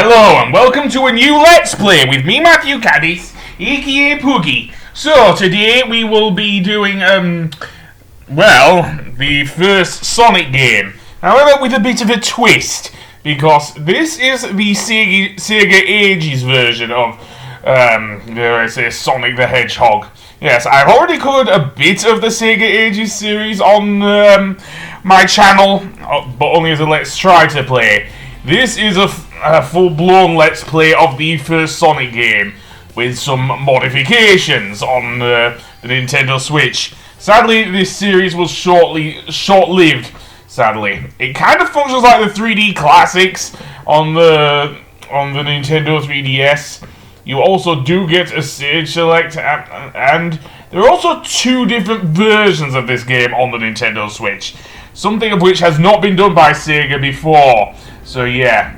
Hello and welcome to a new Let's Play with me, Matthew Caddis, aka Poogie. So today we will be doing, the first Sonic game. However, with a bit of a twist, because this is the SEGA AGES version of, Sonic the Hedgehog. Yes, I've already covered a bit of the SEGA AGES series on my channel, but only as a Let's Try to play. This is a full-blown Let's Play of the first Sonic game, with some modifications on the Nintendo Switch. Sadly, this series was short-lived, sadly. It kind of functions like the 3D classics on the Nintendo 3DS. You also do get a stage select, and there are also two different versions of this game on the Nintendo Switch, something of which has not been done by Sega before. So yeah,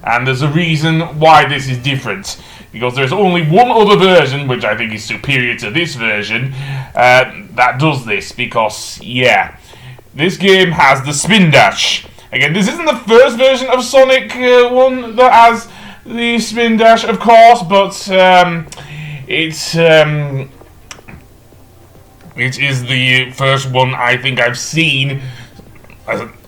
and there's a reason why this is different, because there's only one other version, which I think is superior to this version, that does this, because, yeah, this game has the Spindash. Again, this isn't the first version of Sonic 1 that has the Spindash, of course, but it is the first one I think I've seen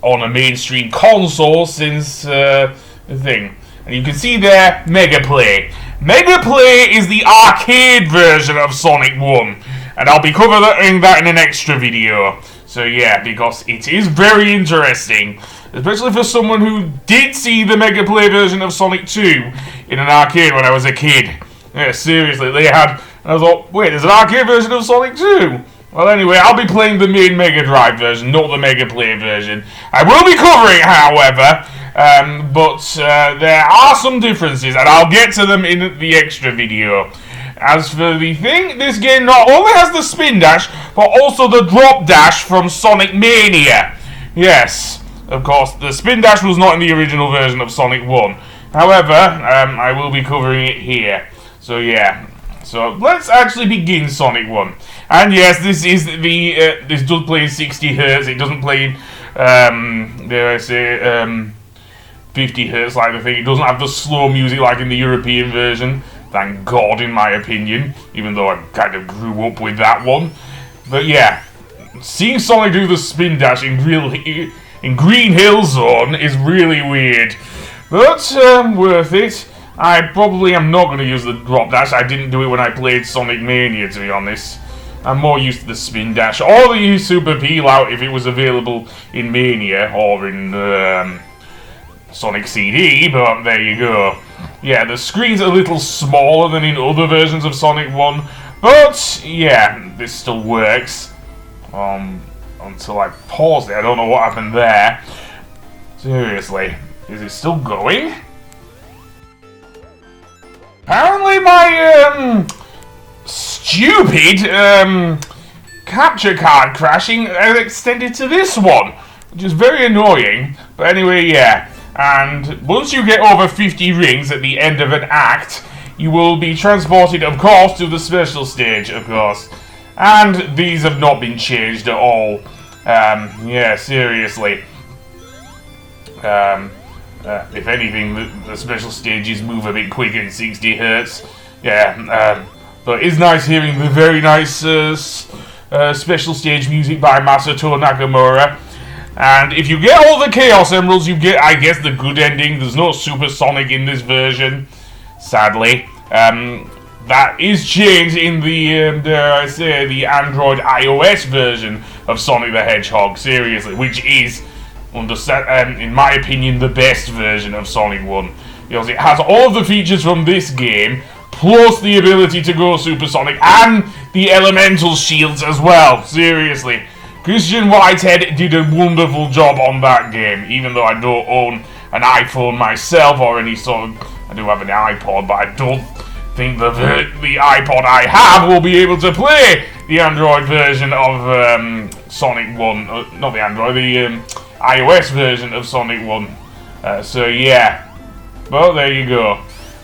on a mainstream console since the thing. And you can see there, Mega Play. Mega Play is the arcade version of Sonic 1, and I'll be covering that in an extra video. So yeah, because it is very interesting, especially for someone who did see the Mega Play version of Sonic 2 in an arcade when I was a kid. Yeah, seriously, they had, and I thought, wait, there's an arcade version of Sonic 2? Well, anyway, I'll be playing the main Mega Drive version, not the Mega Play version. I will be covering it, however, but there are some differences, and I'll get to them in the extra video. As for the thing, this game not only has the Spin Dash, but also the Drop Dash from Sonic Mania. Yes, of course, the Spin Dash was not in the original version of Sonic 1. However, I will be covering it here. So yeah, so let's actually begin Sonic 1. And yes, this is this does play in 60 Hz. It doesn't play in 50 Hz like the thing. It doesn't have the slow music like in the European version. Thank God, in my opinion, even though I kind of grew up with that one. But yeah, seeing Sonic do the Spin Dash in Green Hill Zone is really weird, but worth it. I probably am not going to use the Drop Dash. I didn't do it when I played Sonic Mania, to be honest. I'm more used to the Spin Dash, or the Super Peel Out if it was available in Mania, or in Sonic CD, but there you go. Yeah, the screen's a little smaller than in other versions of Sonic 1, but yeah, this still works. Until I paused it, I don't know what happened there. Seriously, is it still going? Apparently my, stupid, capture card crashing extended to this one, which is very annoying, but anyway, yeah. And once you get over 50 rings at the end of an act, you will be transported, of course, to the special stage, of course. And these have not been changed at all. Yeah, seriously. If anything, the special stages move a bit quicker in 60 Hz. Yeah, but it's nice hearing the very nice special stage music by Masato Nakamura. And if you get all the Chaos Emeralds, you get, I guess, the good ending. There's no Super Sonic in this version, sadly. That is changed in the, the Android iOS version of Sonic the Hedgehog, seriously, which is, in my opinion, the best version of Sonic 1. Because it has all of the features from this game, plus the ability to go supersonic, and the elemental shields as well, seriously. Christian Whitehead did a wonderful job on that game, even though I don't own an iPhone myself or any sort of... I do have an iPod, but I don't think the iPod I have will be able to play the Android version of Sonic 1. Not the Android, the iOS version of Sonic 1. So yeah. Well, there you go.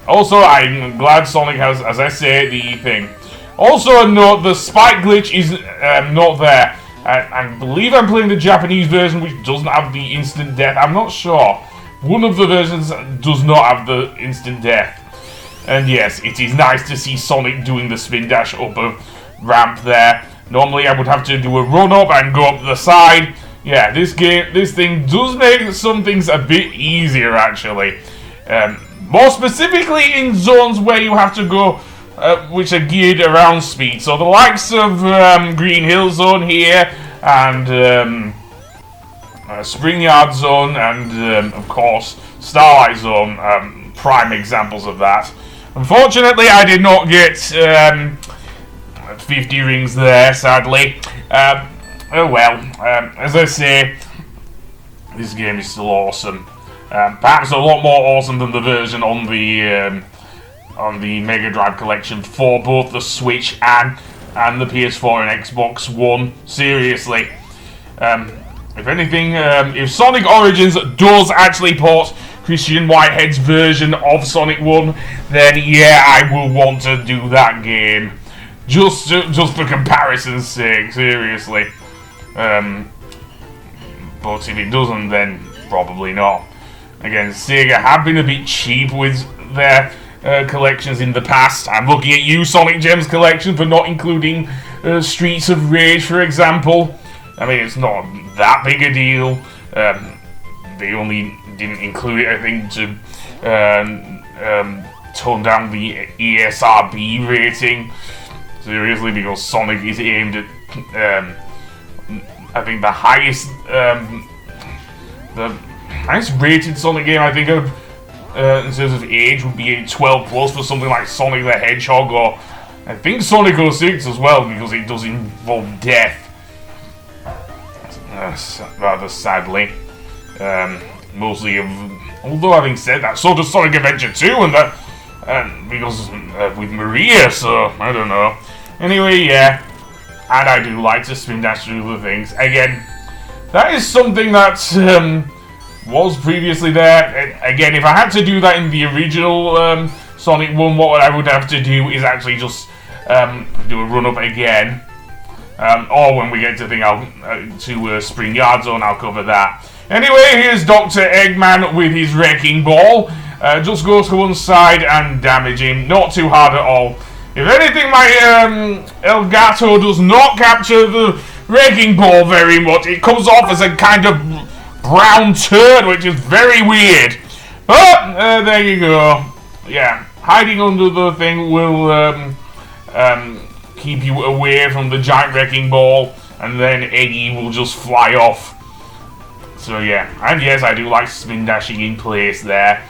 Also, I'm glad Sonic has, as I say, the thing. Also, note the spike glitch is not there. I believe I'm playing the Japanese version, which doesn't have the instant death. I'm not sure. one of the versions does not have the instant death. And yes, it is nice to see Sonic doing the spin dash up a ramp there. Normally I would have to do a run up and go up the side. Yeah, this thing does make some things a bit easier actually. More specifically in zones where you have to go, which are geared around speed. So the likes of Green Hill Zone here, and Spring Yard Zone, and of course Starlight Zone, prime examples of that. Unfortunately, I did not get 50 rings there, sadly. Oh well, as I say, this game is still awesome. Perhaps a lot more awesome than the version on the Mega Drive collection for both the Switch and the PS4 and Xbox One. Seriously. If anything, if Sonic Origins does actually port Christian Whitehead's version of Sonic 1, then yeah, I will want to do that game. Just for comparison's sake, seriously. But if it doesn't, then probably not. Again, Sega have been a bit cheap with their collections in the past. I'm looking at you, Sonic Gems collection, for not including Streets of Rage, for example. I mean, it's not that big a deal. They only didn't include it, I think, to tone down the ESRB rating. Seriously, because Sonic is aimed at, I think, the highest rated Sonic game I think of in terms of age would be 12 plus for something like Sonic the Hedgehog, or I think Sonic 06 as well, because it does involve death. Rather sadly. Mostly of, although having said that, so does Sonic Adventure 2, and that because with Maria, so I don't know. Anyway, yeah, and I do like to spin dash through the things. Again, that is something that was previously there. Again, if I had to do that in the original Sonic 1, what I would have to do is actually just do a run up again. Or when we get to Spring Yard Zone, I'll cover that. Anyway, here's Dr. Eggman with his wrecking ball. Just go to one side and damage him. Not too hard at all. If anything, my Elgato does not capture the wrecking ball very much. It comes off as a kind of brown turd, which is very weird. But there you go. Yeah, hiding under the thing will keep you away from the giant wrecking ball, and then Eggy will just fly off. So yeah, and yes, I do like spin dashing in place there.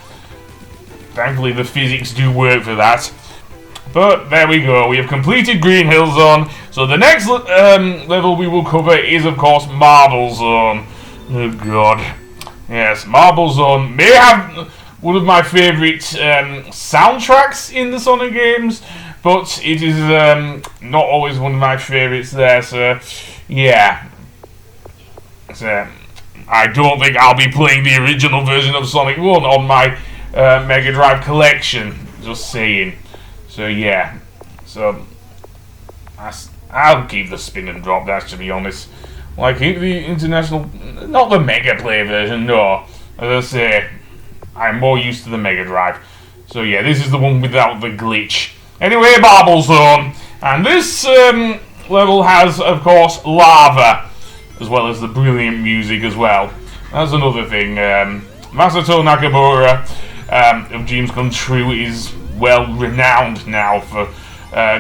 Thankfully the physics do work for that. But there we go, we have completed Green Hill Zone. So the next level we will cover is of course Marble Zone. Oh god. Yes, Marble Zone may have one of my favourite soundtracks in the Sonic games, but it is not always one of my favourites there, so yeah. So I don't think I'll be playing the original version of Sonic 1 on my Mega Drive collection, just saying. So yeah, so I'll keep the spin and drop dash, to be honest. Like, keep the international, not the Mega Play version, no. As I say, I'm more used to the Mega Drive. So yeah, this is the one without the glitch. Anyway, Marble Zone. And this level has, of course, lava, as well as the brilliant music as well. That's another thing. Masato Nakamura of Dreams Come True is well renowned now for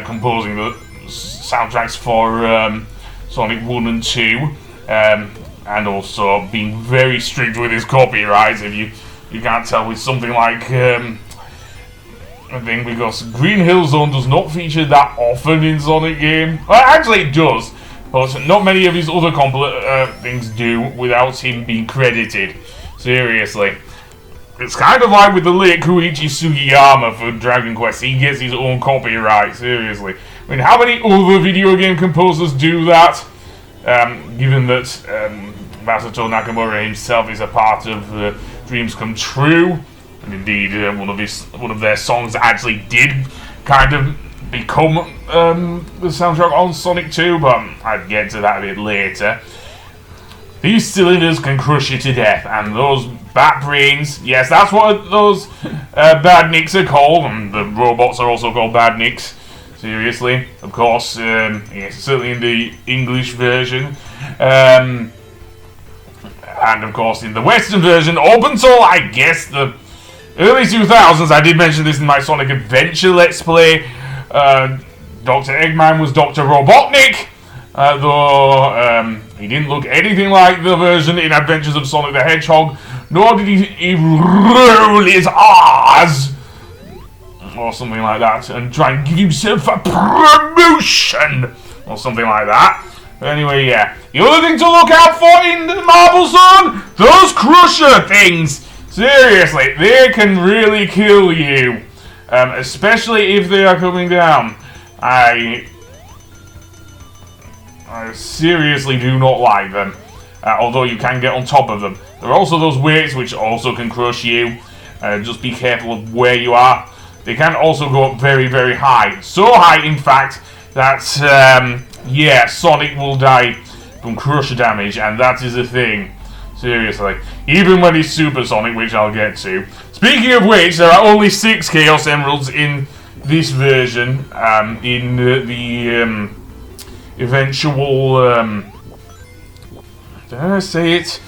composing the soundtracks for Sonic 1 and 2, and also being very strict with his copyrights. If you can't tell with something like I think, because Green Hill Zone does not feature that often in Sonic game. Well, actually it does, but not many of his other things do without him being credited. Seriously. It's kind of like with the late Koichi Sugiyama for Dragon Quest. He gets his own copyright, seriously. I mean, how many other video game composers do that? Given that Masato Nakamura himself is a part of Dreams Come True, and indeed one of their songs actually did kind of become the soundtrack on Sonic 2, but I'd get to that a bit later. these cylinders can crush you to death, and those bat brains, yes, that's what those badniks are called, and the robots are also called badniks. Seriously, of course, yes, certainly in the English version, and of course in the Western version, up until I guess the early 2000s, I did mention this in my Sonic Adventure Let's Play, Dr. Eggman was Dr. Robotnik, though he didn't look anything like the version in Adventures of Sonic the Hedgehog, nor did he roll his R's, or something like that, and try and give himself a promotion, or something like that. Anyway, yeah. The other thing to look out for in the Marble Zone, those crusher things. Seriously, they can really kill you, especially if they are coming down. I seriously do not like them, although you can get on top of them. There are also those weights which also can crush you. Just be careful of where you are. They can also go up very, very high. So high, in fact, that, yeah, Sonic will die from crusher damage, and that is a thing. Seriously. Even when he's Super Sonic, which I'll get to. Speaking of which, there are only 6 Chaos Emeralds in this version. In the eventual, did I say it?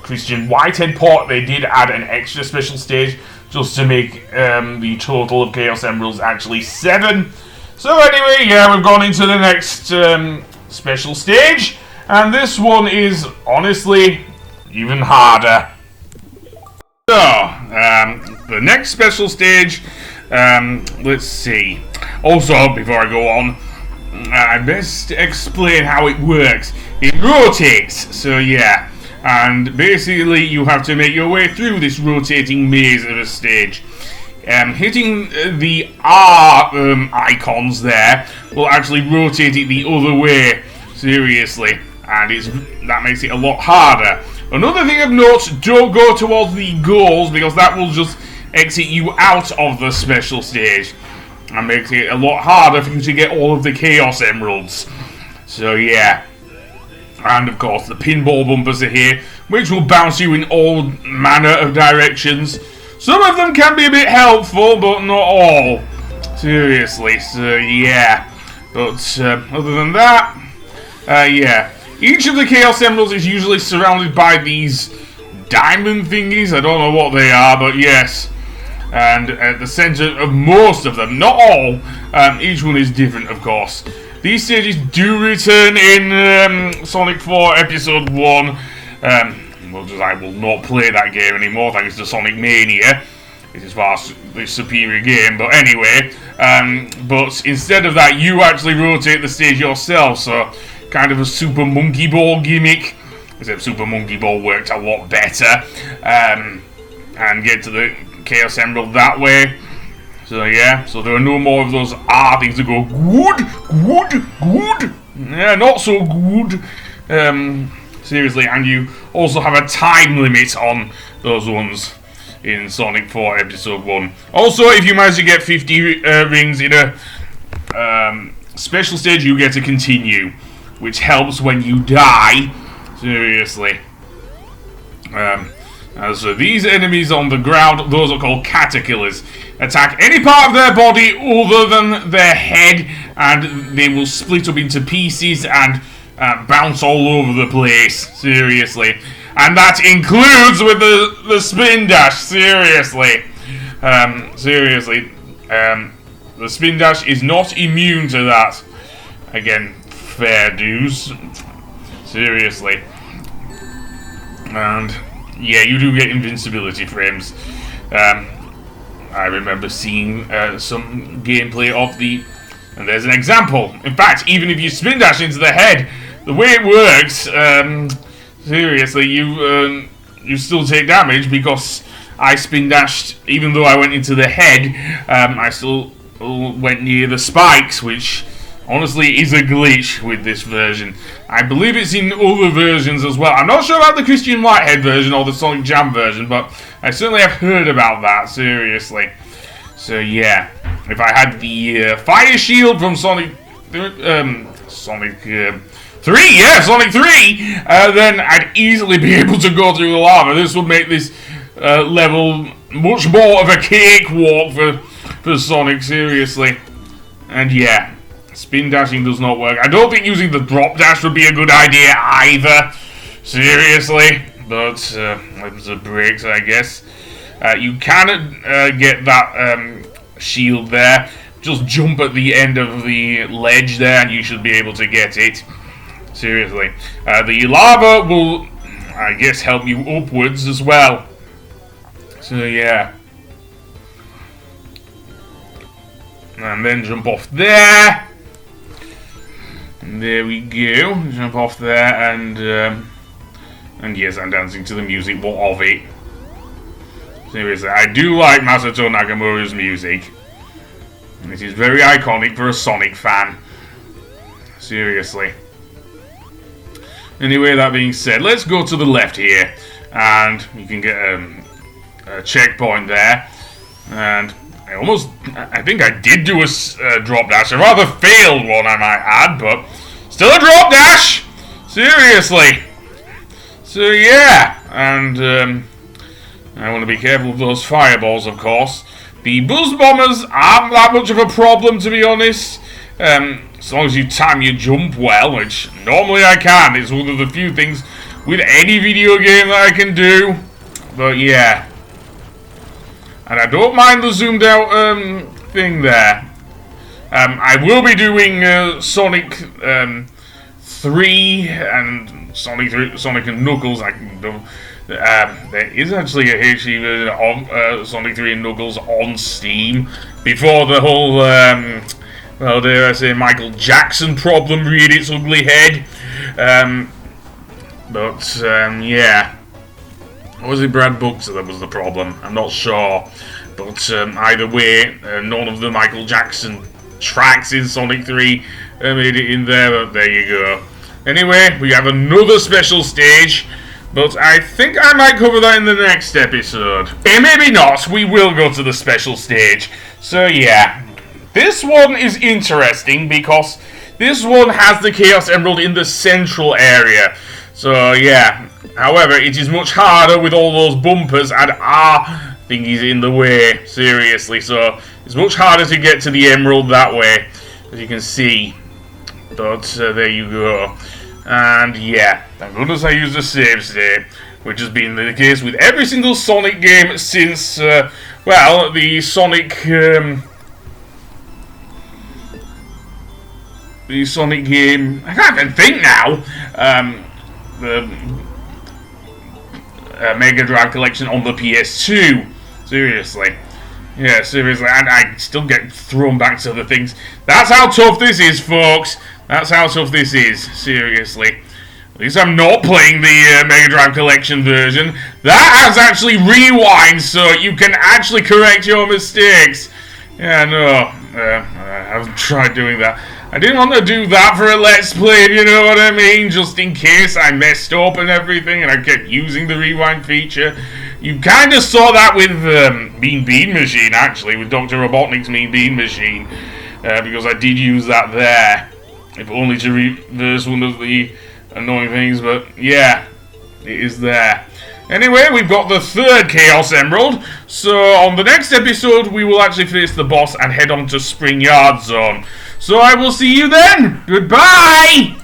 Christian Whitehead port, they did add an extra special stage just to make the total of Chaos Emeralds actually 7. So anyway, yeah, we've gone into the next special stage, and this one is honestly even harder. So, the next special stage, let's see. Also, before I go on, I best explain how it works. It rotates, so yeah. And basically you have to make your way through this rotating maze of a stage. Hitting the R icons there will actually rotate it the other way, seriously, and that makes it a lot harder. Another thing of note, don't go towards the goals, because that will just exit you out of the special stage and makes it a lot harder for you to get all of the Chaos Emeralds. So yeah. And of course the pinball bumpers are here, which will bounce you in all manner of directions. Some of them can be a bit helpful, but not all. Seriously, so yeah. But other than that, yeah. Each of the Chaos Emeralds is usually surrounded by these diamond thingies. I don't know what they are, but yes. And at the center of most of them, not all, each one is different, of course. These stages do return in Sonic 4 Episode 1. Well, just I will not play that game anymore thanks to Sonic Mania. It is far the superior game, but anyway. But instead of that, you actually rotate the stage yourself, so kind of a Super Monkey Ball gimmick. Except Super Monkey Ball worked a lot better. And get to the Chaos Emerald that way. So yeah, so there are no more of those R things that go good. Yeah, not so good. Seriously, and you also have a time limit on those ones in Sonic 4 Episode 1. Also, if you manage to get 50 rings in a special stage, you get to continue, which helps when you die. Seriously. So these enemies on the ground, those are called caterpillars. Attack any part of their body other than their head, and they will split up into pieces and bounce all over the place. Seriously. And that includes with the Spindash. Seriously. Seriously. The Spindash is not immune to that. Again, fair dues. Seriously. And yeah, you do get invincibility frames. I remember seeing some gameplay of the... And there's an example. In fact, even if you spin dash into the head, the way it works, seriously, you still take damage because I spin dashed, even though I went into the head, I still went near the spikes, which honestly is a glitch with this version. I believe it's in other versions as well. I'm not sure about the Christian Whitehead version or the Sonic Jam version, but I certainly have heard about that, seriously. So yeah, if I had the fire shield from Sonic 3, yeah, Sonic 3, then I'd easily be able to go through the lava. This would make this level much more of a cakewalk for Sonic, seriously. And yeah, spin dashing does not work. I don't think using the drop dash would be a good idea either, seriously. But the breaks, I guess. You can get that shield there. Just jump at the end of the ledge there and you should be able to get it. Seriously. The lava will, I guess, help you upwards as well. So yeah. And then jump off there. And there we go. Jump off there and yes, I'm dancing to the music of it. Seriously, I do like Masato Nakamura's music. It is very iconic for a Sonic fan. Seriously. Anyway, that being said, let's go to the left here. And you can get a checkpoint there. And I think I did do a drop dash. A rather failed one, I might add, but still a drop dash! Seriously. So yeah, and I want to be careful of those fireballs, of course. The buzz bombers aren't that much of a problem, to be honest. As long as you time your jump well, which normally I can. It's one of the few things with any video game that I can do. But yeah. And I don't mind the zoomed out thing there. I will be doing Sonic 3 and Sonic and Knuckles. There is actually a HD version of Sonic 3 and Knuckles on Steam before the whole, well, dare I say, Michael Jackson problem reared its ugly head. Yeah. Or was it Brad Buxer that was the problem? I'm not sure. But either way, none of the Michael Jackson tracks in Sonic 3 made it in there, but there you go. Anyway, we have another special stage, but I think I might cover that in the next episode. Okay, maybe not. We will go to the special stage. So yeah, this one is interesting because this one has the Chaos Emerald in the central area. So yeah, however, it is much harder with all those bumpers and thingies in the way, seriously. So it's much harder to get to the Emerald that way, as you can see. But there you go. And yeah, thank goodness I used a save state, which has been the case with every single Sonic game since, well, the Sonic game, I can't even think now, the Mega Drive collection on the PS2, seriously. Yeah, seriously, and I still get thrown back to the things. That's how tough this is, folks. That's how tough this is, seriously. At least I'm not playing the Mega Drive Collection version. That has actually rewind, so you can actually correct your mistakes. Yeah, no, I've tried doing that. I didn't want to do that for a Let's Play, if you know what I mean, just in case I messed up and everything, and I kept using the rewind feature. You kind of saw that with Mean Bean Machine, actually, with Dr. Robotnik's Mean Bean Machine, because I did use that there. If only to reverse one of the annoying things, but yeah, it is there. Anyway, we've got the third Chaos Emerald, so on the next episode we will actually face the boss and head on to Spring Yard Zone. So I will see you then! Goodbye!